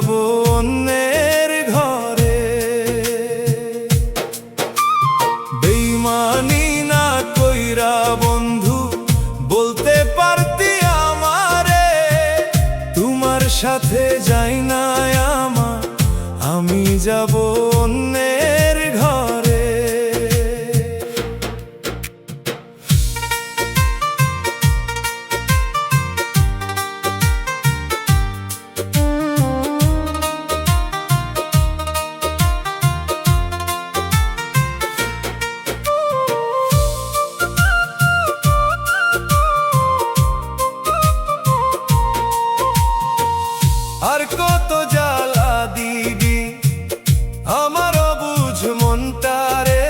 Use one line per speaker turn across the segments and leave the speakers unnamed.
যাব অন্যের ঘরে। বেইমানি না কইরা বন্ধু বলতে পারতি আমারে, তোমার সাথে যাই না আমার, আমি যাব অন্যের ঘরে। আর কত জ্বালা দিবি আমার অবুঝ মনটারে,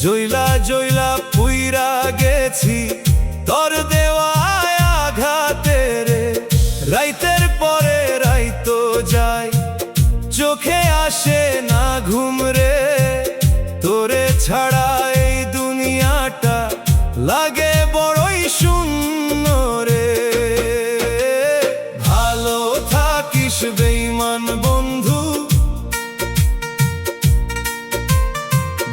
জইলা জইলা পুইরা গেছি তোর দেওয়া আঘাতে রে। রাইতের পরে রাইতো যায়, চোখে আসে না ঘুম রে, তোরে ছাড়া এই দুনিয়াটা লাগে বড়ই শূন্য রে। ভালো থাকিস বেঈমান বন্ধু,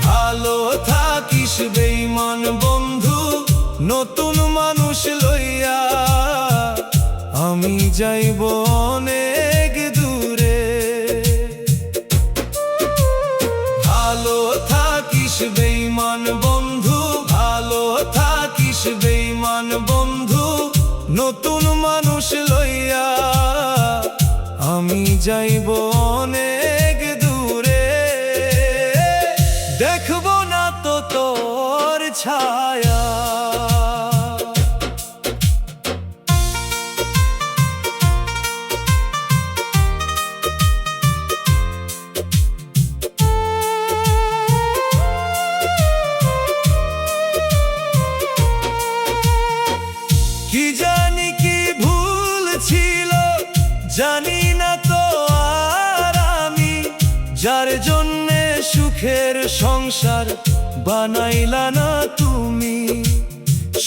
ভালো থাকিস বেঈমান বন্ধু, নতুন মানুষ লইয়া আমি যাইব অনেক দূরে। ভালো থাকিস বেঈমান বন্ধু, ভালো থাকিস বেঈমান বন্ধু, নতুন মানুষ লইয়া আমি যাইব অনেক দূরে। দেখব না তো তোর ছায়া। কি জানি কি ভুল ছিল, জানি না তো আর আমি, যার জন্যে সুখের সংসার বানাইলা না তুমি।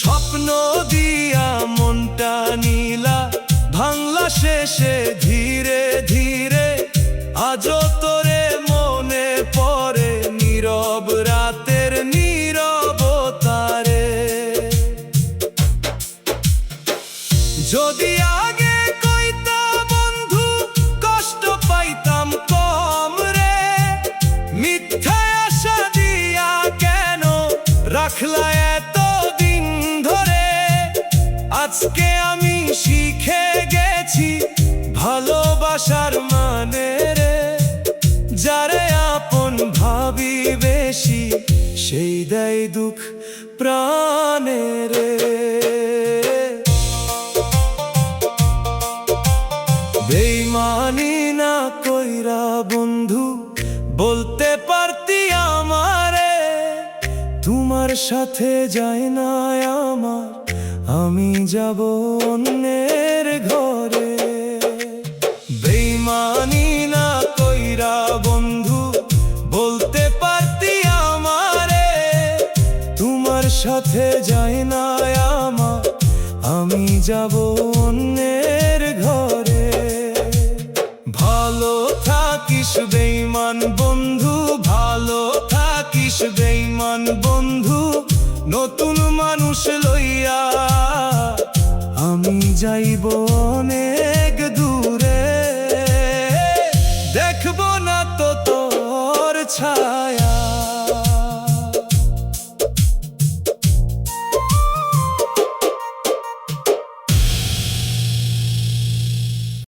স্বপ্ন দিয়া মনটা নিলা, ভাঙলা শেষে ধীরে ধীরে, আজও তোরে মনে পড়ে নীরব রাতের নীরবতারে। যদি আগে কইতা বন্ধু কষ্ট পাইতাম কম রে, মিথ্যা আশা দিয়া কেন রাখলা এতদিন ধরে। আজকে আমি শিখে গেছি ভালোবাসার মানে রে, যারে আপন ভাবি বেশি সেই দেয় দুঃখ প্রাণে রে। বেইমানি না কইরা বন্ধু বলতে পারতি আমারে, তোমার সাথে যাই না আমার, আমি যাব অন্যের ঘরে। বেইমানি না কইরা বন্ধু বলতে পারতি আমারে, তোমার সাথে যাই না আমার, আমি যাব অন্যের ঘরে। ভালো থাকিস বেঈমান বন্ধু, ভালো থাকিস বেঈমান বন্ধু, নতুন মানুষ লইয়া আমি যাইব অনেক দূরে। দেখব না তো তোর ছায়া।